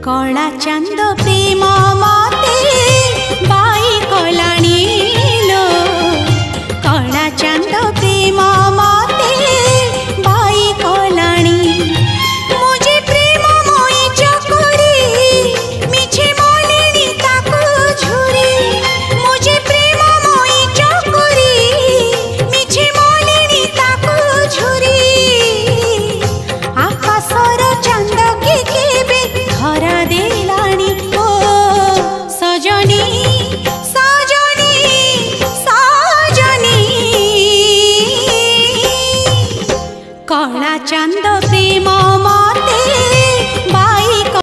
कला चांद प्रेम मते बाई कलाणी लो कला चांद प्रेम मते बाई कलाणी मुझे प्रेम मोई चकोरी मिछे मोलिनी ताको झुरी मुझे प्रेम मोई चकोरी मिछे मोलिनी ताको झुरी आकाशर चांद के केबे धरा दे